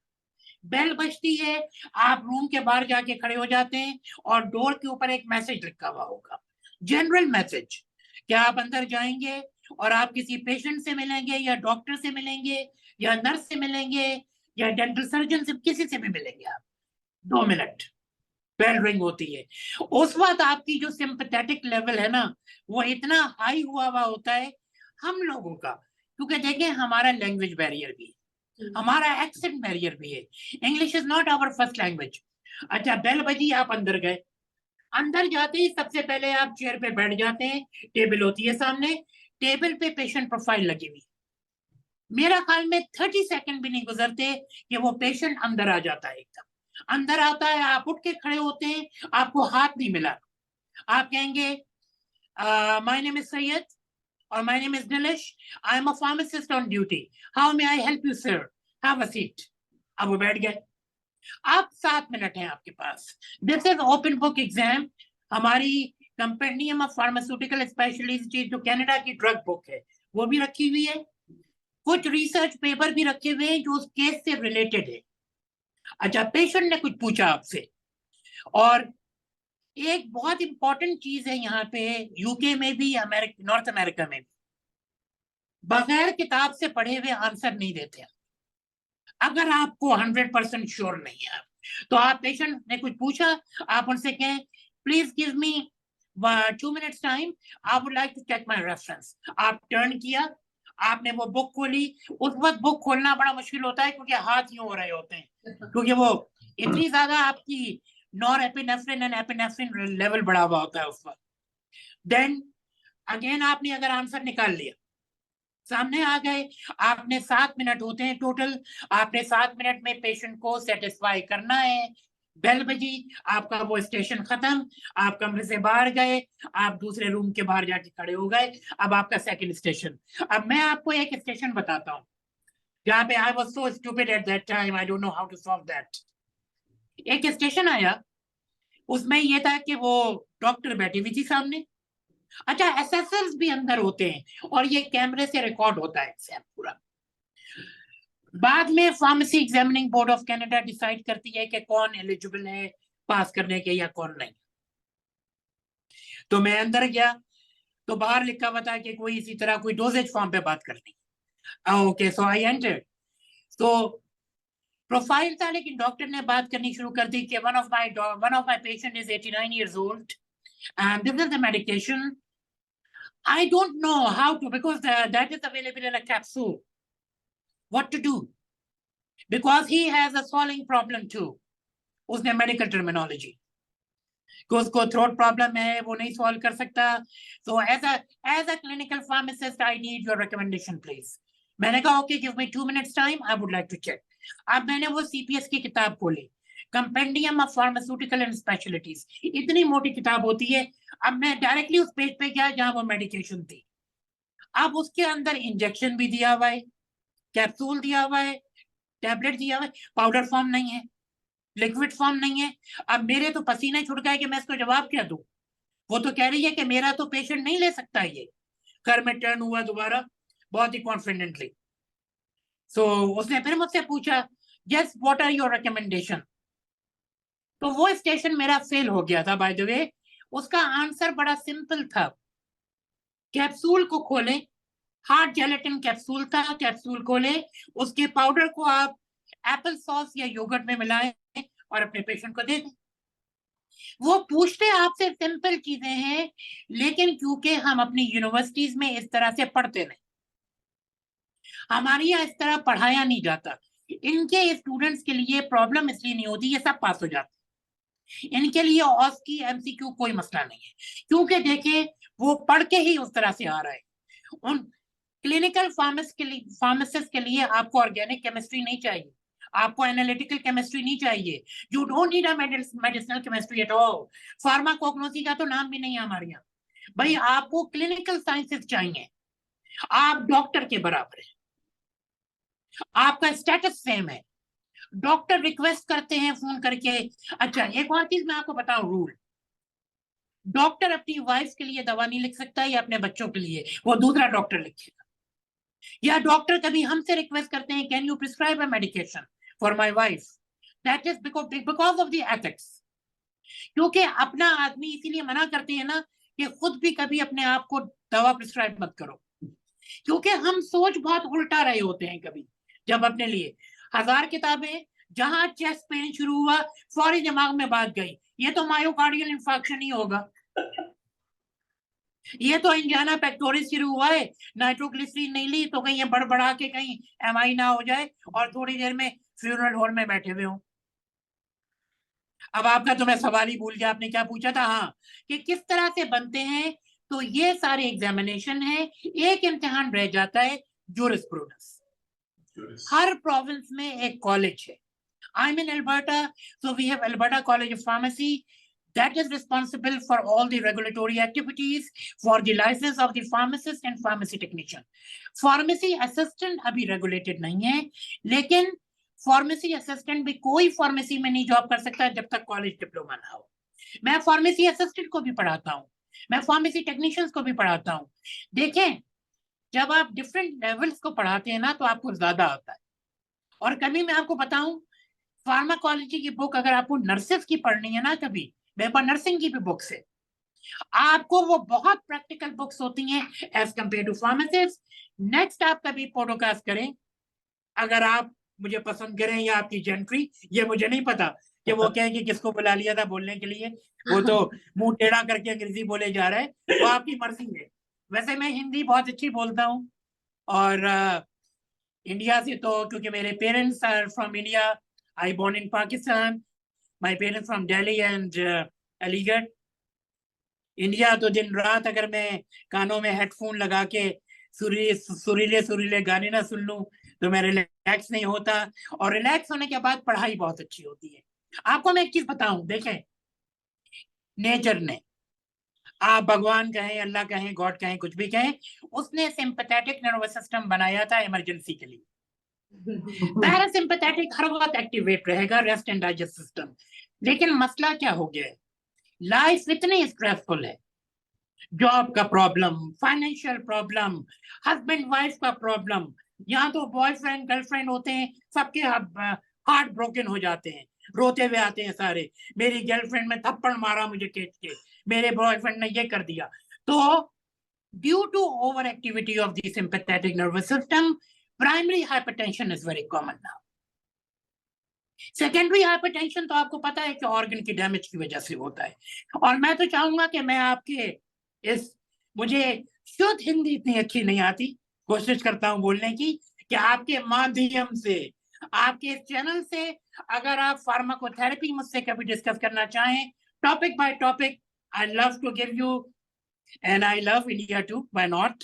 बेल बजती है, आप रूम के बाहर जाके खड़े हो जाते हैं और डोर के ऊपर एक मैसेज लिखा हुआ होगा, जनरल मैसेज, कि आप अंदर जाएंगे और आप किसी पेशेंट से मिलेंगे या डॉक्टर से मिलेंगे या नर्स से मिलेंगे या डेंटल सर्जन से, किसी से भी मिलेंगे आप. 2 मिनट बेल रिंग होती है. उस वक्त आपकी जो सिंपैथेटिक लेवल है ना, वो इतना हाई हुआ होता है हम लोगों का, क्योंकि देखें हमारा लैंग्वेज बैरियर भी है, हमारा एक्सेंट बैरियर भी है. English is not our first language. अच्छा, बेल बजी, आप अंदर गए, अंदर जाते ही सबसे पहले आप चेयर पे बैठ जाते हैं, टेबल होती है सामने, टेबल पे पेशेंट प्रोफाइल लगी हुई. मेरा ख्याल में 30 सेकंड भी नहीं गुजरते कि वो पेशेंट अंदर आ जाता है. एकदम अंदर आता है, आप उठ के खड़े होते हैं, आपको हाथ नहीं मिला, आप कहेंगे माय नेम इज सैयद और my name is Nilesh, I am a pharmacist on duty, how may I help you sir, have a seat. अब वो बैठ गए. आप 7 मिनट हैं आपके पास. This is open book exam. हमारी कंपेंडियम ऑफ फार्मास्यूटिकल स्पेशलिटी जो कनाडा की ड्रग बुक है वो भी रखी हुई है, कुछ रिसर्च पेपर भी रखे हुए हैं जो उस केस से रिलेटेड है. अच्छा, पेशेंट ने कुछ पूछा आपसे, और एक बहुत इंपॉर्टेंट चीज है यहाँ पे, यूके में भी, नॉर्थ अमेरिका में भी, बगैर किताब से पढ़े हुए आंसर नहीं देते. अगर आपको 100% श्योर नहीं है तो आप, पेशेंट ने कुछ पूछा, आप उनसे कहें please give me 2 minutes time, I would like to check my reference. आप टर्न किया, आपने वो बुक खोली. उस वक्त बुक खोलना बड़ा मुश्किल होता है क्योंकि हाथ यूं हो रहे होते हैं, क्योंकि वो इतनी ज्यादा आपकी नॉरएपिनेफ्रिन एंड एपिनेफ्रिन लेवल बढ़ा हुआ होता है उस वक्त. देन अगेन आपने अगर आंसर निकाल लिया, सामने आ गए, आपने 7 मिनट होते हैं टोटल, आपने 7 मिनट में पेशेंट को सेटिस्फाई करना है. बेल बजी, आपका वो स्टेशन खत्म, आप कमरे से बाहर गए, आप दूसरे रूम के बाहर जाके खड़े हो गए. अब आपका सेकंड स्टेशन. अब मैं आपको एक स्टेशन बताता हूँ जहाँ पे I was so stupid at that time, I don't know how to solve that. एक स्टेशन आया, उसमें ये था कि वो डॉक्टर बैठी हुई थी सामने. अच्छा, एसएसएल्स भी अंदर होते हैं और ये कैमरे से रिकॉर्ड होता है एग्जाम पूरा. बाद में pharmacy examining board of Canada decide करती है कि कौन एलिजिबल है पास करने के या कौन नहीं. तो मैं अंदर गया तो बाहर लिखा हुआ था कि कोई इसी तरह कोई डोजेज फॉर्म पे बात करनी. Okay, so I entered. तो प्रोफाइल था, लेकिन डॉक्टर ने बात करनी शुरू कर दी कि one of my patient is 89 years old and this is the medication. I don't know how to, because that is available in a capsule. What to do? Because he has a swallowing problem too. उसने medical terminology कि उसको throat problem है, वो नहीं solve कर सकता. So as a clinical pharmacist, I need your recommendation, please. मैंने कहा okay, give me 2 minutes time, I would like to check. अब मैंने वो CPS की किताब खोली, compendium of pharmaceutical and specialities, इतनी मोटी किताब होती है. अब मैं डायरेक्टली उस पेज पे गया जहां वो मेडिकेशन थी. अब उसके अंदर इंजेक्शन भी दिया हुआ है, कैप्सूल दिया हुआ है, टैबलेट दिया हुआ है, पाउडर फॉर्म नहीं है, लिक्विड फॉर्म नहीं है. अब मेरे तो पसीना छुट गया कि मैं इसको जवाब क्या दूं. वो तो कह रही है कि मेरा तो पेशेंट नहीं ले सकता ये. घर में टर्न हुआ दोबारा बहुत ही कॉन्फिडेंटली. सो उसने फिर मुझसे पूछा, yes what are your recommendation. तो वो स्टेशन मेरा फेल हो गया था बाय द वे. उसका आंसर बड़ा सिंपल था, कैप्सूल को खोलें, हार्ड जेलेटिन कैप्सूल था, कैप्सूल खोले, उसके पाउडर को आप एप्पल सॉस या योगर्ट में मिलाएं और अपने पेशेंट को दे दें. वो पूछते आपसे सिंपल चीजें हैं, लेकिन क्योंकि हम अपनी यूनिवर्सिटीज में इस तरह से पढ़ते नहीं, हमारे यहाँ इस तरह पढ़ाया नहीं जाता, इनके स्टूडेंट्स के लिए प्रॉब्लम इसलिए नहीं होती, ये सब पास हो जाते हैं। इनके लिए ऑस की एमसीक्यू कोई मसला नहीं है, क्योंकि देखिए वो पढ़ के ही उस तरह से आ रहा है। उन क्लिनिकल फार्मासिस्ट के लिए आपको ऑर्गेनिक केमिस्ट्री नहीं चाहिए, आपको एनालिटिकल केमिस्ट्री नहीं चाहिए। You don't need a medicinal chemistry at all. Pharmacognosy का तो नाम भी नहीं है हमारे यहाँ। भाई आपको क्लिनिकल साइंसेस चाहिए, आप डॉक्टर के बराबर है, आपका स्टेटस सेम है। डॉक्टर रिक्वेस्ट करते हैं फोन करके। अच्छा एक और चीज मैं आपको बताऊं, रूल, डॉक्टर अपनी वाइफ के लिए दवा नहीं लिख सकता या अपने बच्चों के लिए, वो दूसरा डॉक्टर लिखेगा। या डॉक्टर कभी हमसे रिक्वेस्ट करते हैं, can you prescribe a medication for my wife, that is because of the ethics. क्योंकि अपना आदमी इसीलिए मना करते हैं ना कि खुद भी कभी अपने आप को दवा प्रिस्क्राइब मत करो, क्योंकि हम सोच बहुत उल्टा रहे होते हैं कभी। जब अपने लिए 1000 किताबें, जहां चेस्ट पेन शुरू हुआ फौरी दिमाग में बात गई, ये तो मायोकार्डियल इंफार्क्शन ही होगा, ये तो इंजाना पेक्टोरिस शुरू हुआ है, नाइट्रोग्लिसरीन नहीं ली तो कहीं ये बड़बड़ा के कहीं एमआई ना हो जाए और थोड़ी देर में फ्यूनरल हॉल में बैठे हुए हो। अब आपका तो मैं सवाल ही भूल गया, आपने क्या पूछा था? हाँ, कि किस तरह से बनते हैं। तो ये सारे एग्जामिनेशन है, एक इम्तिहान रह जाता है जूरिस्प्रूडेंस। हर प्रोविंस में एक कॉलेज है। I'm in Alberta, so we have Alberta College of Pharmacy that is responsible for all the regulatory activities for the license of the pharmacist and pharmacy technician. Pharmacy assistant अभी regulated नहीं है, लेकिन pharmacy assistant भी कोई pharmacy में नहीं job कर सकता जब तक कॉलेज डिप्लोमा ना हो। मैं pharmacy assistant को भी पढ़ाता हूँ, मैं pharmacy technicians को भी पढ़ाता हूँ। देखें, जब आप डिफरेंट लेवल्स को पढ़ाते हैं ना तो आपको ज्यादा आता है। और कभी मैं आपको बताऊं, फार्माकोलॉजी की बुक अगर आपको नर्सेस की पढ़नी है ना, कभी मेरे पास नर्सिंग की भी बुक्स है, आपको वो बहुत प्रैक्टिकल बुक्स होती हैं as compare to pharmacist. Next आप कभी पॉडकास्ट करें, अगर आप मुझे पसंद करें या आपकी जेंट्री, ये मुझे नहीं पता कि वो कहें कि किसको बुला लिया था बोलने के लिए, वो तो मुंह टेढ़ा करके अंग्रेजी बोले जा रहा है, वो आपकी मर्जी है। वैसे मैं हिंदी बहुत अच्छी बोलता हूँ, और इंडिया से तो क्योंकि मेरे parents are from India, I born in Pakistan, my parents from Delhi and Aligarh. India तो दिन रात अगर मैं कानों में हेडफोन लगा के सुरीले सुरीले गाने ना सुन लूं तो मैं रिलैक्स नहीं होता, और रिलैक्स होने के बाद पढ़ाई बहुत अच्छी होती है। आपको मैं एक चीज बताऊं, देखें, नेचर ने, आप भगवान कहें, अल्लाह कहें, गॉड कहें, कुछ भी कहें, उसने सिंपैथेटिक नर्वस सिस्टम बनाया था इमरजेंसी के लिए। पैरासिम्पैथेटिक हर वक्त एक्टिवेट रहेगा, रेस्ट एंड डाइजेस्ट सिस्टम। लेकिन मसला क्या हो गया है, लाइफ इतनी स्ट्रेसफुल है, जॉब का problem, financial problem, husband wife का प्रॉब्लम, यहाँ तो बॉयफ्रेंड गर्लफ्रेंड होते हैं, सबके हार्ट ब्रोकन हो जाते हैं, रोते हुए आते हैं सारे, मेरी गर्लफ्रेंड में थप्पड़ मारा मुझे खींच के, मेरे बॉयफ्रेंड ने ये कर दिया। तो due to over activity of the sympathetic nervous system, primary hypertension is very common now. Secondary hypertension तो आपको पता है कि ऑर्गन की डैमेज की वजह से होता है। और मैं तो चाहूंगा कि मैं आपके इस, मुझे शुद्ध हिंदी इतनी अच्छी नहीं आती, कोशिश करता हूं बोलने की, कि आपके माध्यम से, आपके इस चैनल से, अगर आप फार्माकोथेरेपी मुझसे कभी डिस्कस करना चाहें topic by topic, I love to give you, and I love India too, why not,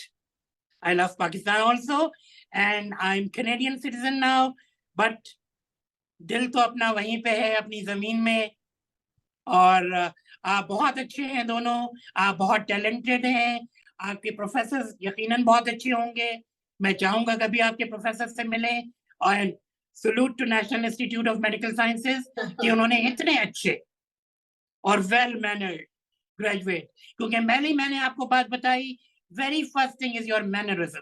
I love Pakistan also, and I am Canadian citizen now, but दिल तो अपना वहीं पे है, अपनी जमीन में। और आप बहुत अच्छे हैं दोनों, आप बहुत टैलेंटेड हैं, आपके प्रोफेसर यकीनन बहुत अच्छे होंगे, मैं चाहूंगा कभी आपके प्रोफेसर से मिलें। और salute to National Institute of Medical Sciences कि उन्होंने इतने अच्छे और वेल मैनर्ड ग्रेजुएट, क्योंकि मैंने आपको बात बताई, very first thing is your mannerism.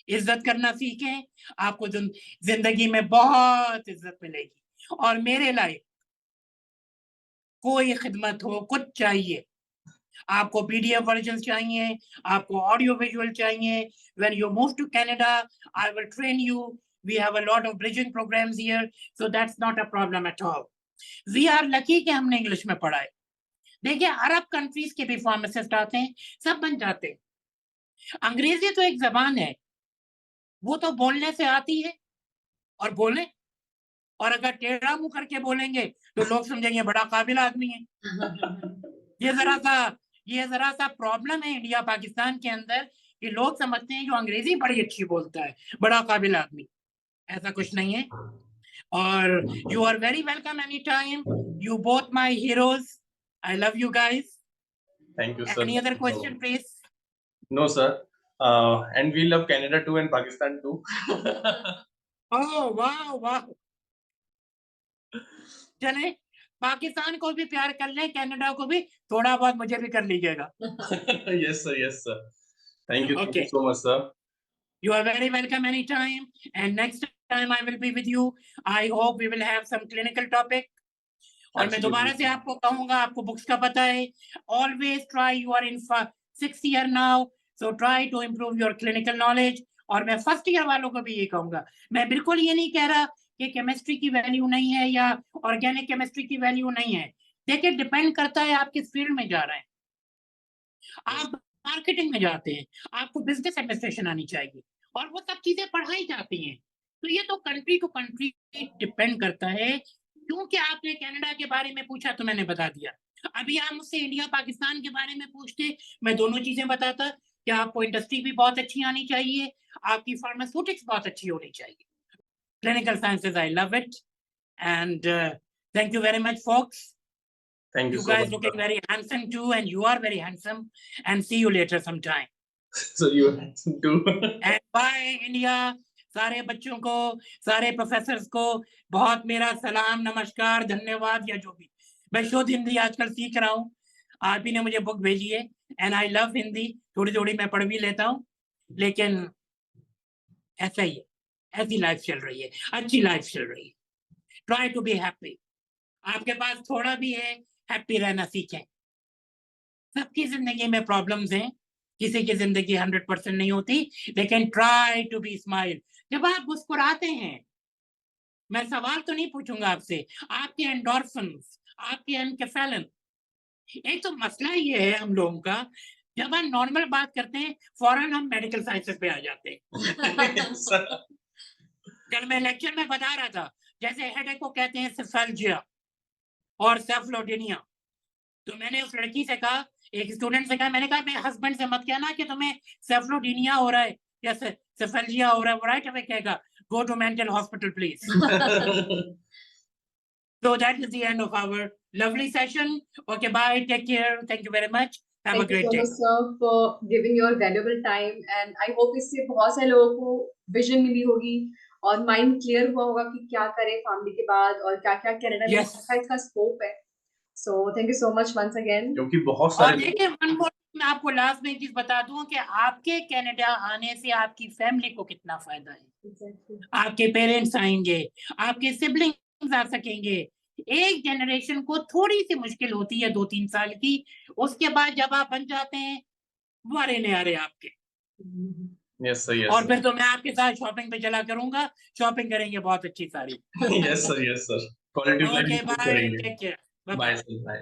इज्जत करना सीखें, आपको जिंदगी में बहुत इज्जत मिलेगी। और मेरे लायक कोई खिदमत हो, कुछ चाहिए, आपको पीडीएफ वर्जन चाहिए, आपको ऑडियो विजुअल चाहिए, when you move to Canada I will train you, we have a lot of bridging programs here, so that's not a problem at all. We are lucky कि हमने English में पढ़ा है। देखिए, अरब countries के भी pharmacist आते हैं, सब बन जाते हैं। अंग्रेजी तो एक जबान है, वो तो बोलने से आती है, और बोलें, और अगर टेढ़ा मुंह करके बोलेंगे तो लोग समझेंगे बड़ा काबिल आदमी है। ये जरा सा प्रॉब्लम है इंडिया पाकिस्तान के अंदर कि लोग समझते हैं जो अंग्रेजी बड़ी अच्छी बोलता है बड़ा काबिल आदमी, ऐसा कुछ नहीं है। और you are very welcome any time, you both my heroes, I love you guys. Thank you, sir. Any other question, please? No, sir. And we love Canada too and Pakistan too. Oh, wow, wow. चले, पाकिस्तान को भी प्यार कर लें, Canada को भी थोड़ा बहुत मुझे भी कर लीजिएगा। Yes, sir. Yes, sir. Thank you. Thank Okay. you so much, sir. You are very welcome anytime. And next time I will be with you. I hope we will have some clinical topic. और मैं Absolutely. दोबारा से आपको कहूंगा, आपको books का पता है, always try, you are in 6th year now, so try to improve your clinical knowledge. और मैं फर्स्ट ईयर वालों को भी ये कहूंगा, मैं बिल्कुल ये नहीं कह रहा कि केमिस्ट्री की वैल्यू नहीं है या ऑर्गेनिक केमिस्ट्री की वैल्यू नहीं है। देखिए, डिपेंड करता है आप किस फील्ड में जा रहे हैं। आप मार्केटिंग में जाते हैं, आपको बिजनेस एडमिनिस्ट्रेशन आनी चाहिए और वो सब चीजें पढ़ाई जाती हैं। तो ये तो कंट्री टू कंट्री डिपेंड करता है। क्योंकि आपने कनाडा के बारे में पूछा तो मैंने बता दिया। अभी आप मुझसे इंडिया पाकिस्तान के बारे में पूछते, मैं दोनों चीजें बताता कि आपको इंडस्ट्री भी बहुत अच्छी आनी चाहिए, आपकी फार्मास्यूटिक्स बहुत अच्छी होनी चाहिए। Clinical sciences, I love it and thank you very much folks. Thank you You so guys much. looking Sir. very handsome too, and you are very handsome, and see you later sometime. So you are handsome too. And bye India. सारे बच्चों को, सारे professors को बहुत मेरा सलाम, नमस्कार, धन्यवाद, या जो भी। मैं शुद्ध हिंदी आजकल सीख रहा हूँ। आप ही ने मुझे बुक भेजी है एंड आई लव हिंदी। थोड़ी थोड़ी मैं पढ़ भी लेता हूँ, लेकिन ऐसा ही है, ऐसी लाइफ चल रही है, अच्छी लाइफ चल रही है। Try to be happy. आपके पास थोड़ा भी है, हैप्पी रहना सीखें। सबकी जिंदगी में प्रॉब्लम्स हैं, किसी की जिंदगी 100% नहीं होती, लेकिन ट्राई टू बी स्माइल। जब आप मुस्कुराते हैं, मैं सवाल तो नहीं पूछूंगा आपसे, आपके एंडोर्फिन्स, आपके एनकेफेलिन। एक तो मसला ये है हम लोगों का, जब हम नॉर्मल बात करते हैं फौरन हम मेडिकल साइंसेस पे आ जाते हैं। Sir. कल मैं लेक्चर में बता रहा था, जैसे हेडेक को कहते हैं सेफेल्जिया और सेफलोडिनिया। तो मैंने उस लड़की से कहा, एक स्टूडेंट से कहा, मैंने कहा अपने हस्बैंड से मत कहना कि तुम्हें सेफलोडिनिया हो रहा है या सेफेल्जिया हो रहा है, वो राइट अवे कहेगा, go to mental hospital please. So that is the end of our lovely session. Okay, bye, take care, thank you very much, have a Thank you great so day. much, sir, for giving your valuable time, and I hope इससे बहुत सारे लोगों को vision मिली होगी और mind clear हुआ होगा कि क्या करें फैमिली के बाद और क्या क्या कनाडा में Yes. अच्छा इसका स्कोप है। So thank you so much once again. क्योंकि बहुत और सारे देखिए, one more मैं आपको लास्ट में एक चीज बता दूं कि आपके कनाडा आने से आपकी फैमिली को कितना फायदा है। Exactly. आपके पेरेंट्स आएंगे, आपके सिबलिंग्स आ सकेंगे। एक जनरेशन को थोड़ी सी मुश्किल होती है 2-3 साल की, उसके बाद जब आप बन जाते हैं वारे न्यारे आपके। Yes, sir. Yes. और फिर तो मैं आपके साथ शॉपिंग पे चला करूंगा, शॉपिंग करेंगे बहुत अच्छी सारी। Yes, sir. Yes, sir. Quality of life okay, improve बाय, करेंगे। Take care, Bye, bye. sir. Bye.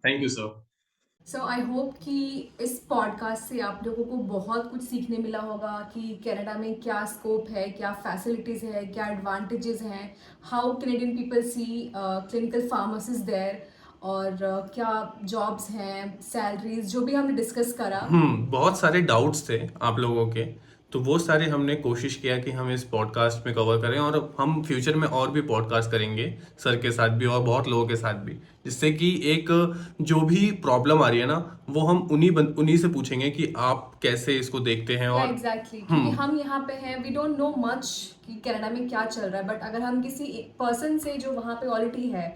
Thank you, sir. So I hope कि इस पॉडकास्ट से आप लोगों को बहुत कुछ सीखने मिला होगा कि कनाडा में क्या स्कोप है, क्या फैसिलिटीज़ है, क्या एडवांटेजेस हैं, how Canadian people see clinical pharmacist there, और क्या जॉब्स हैं, सैलरीज, जो भी हमने डिस्कस करा। बहुत सारे डाउट्स थे आप लोगों के, तो वो सारे हमने कोशिश किया कि हम इस पॉडकास्ट में कवर करें, और हम फ्यूचर में और भी पॉडकास्ट करेंगे सर के साथ भी और बहुत लोगों के साथ भी, जिससे कि एक जो भी प्रॉब्लम आ रही है ना, वो हम उन्हीं से पूछेंगे कि आप कैसे इसको देखते हैं। और एग्जैक्टली, क्योंकि हम यहाँ पे हैं, वी डोंट नो मच कि कनाडा में क्या चल रहा है, बट अगर हम किसी पर्सन से जो वहाँ पे ऑलरेडी है,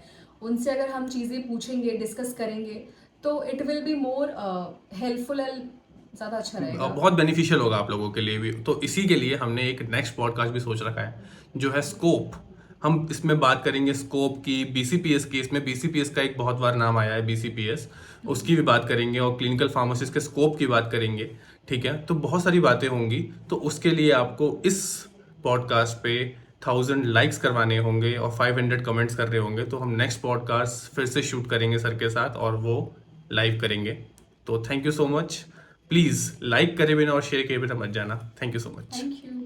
उनसे अगर हम चीज़ें पूछेंगे, डिस्कस करेंगे, तो it will be more helpful, ज़्यादा अच्छा रहेगा, बहुत बेनिफिशियल होगा आप लोगों के लिए भी। तो इसी के लिए हमने एक नेक्स्ट पॉडकास्ट भी सोच रखा है, जो है स्कोप। हम इसमें बात करेंगे स्कोप की, बीसीपीएस की। इसमें बीसीपीएस का एक बहुत बार नाम आया है, बीसीपीएस, उसकी भी बात करेंगे, और क्लिनिकल फार्मासिस्ट के स्कोप की बात करेंगे। ठीक है, तो बहुत सारी बातें होंगी। तो उसके लिए आपको इस पॉडकास्ट पे 1000 लाइक्स करवाने होंगे और 500 कमेंट्स कर रहे होंगे। तो हम नेक्स्ट पॉडकास्ट फिर से शूट करेंगे सर के साथ, और वो लाइव करेंगे। तो thank you so much. Please like करे बिना और शेयर किए बिना मत जाना। Thank you so much. Thank you.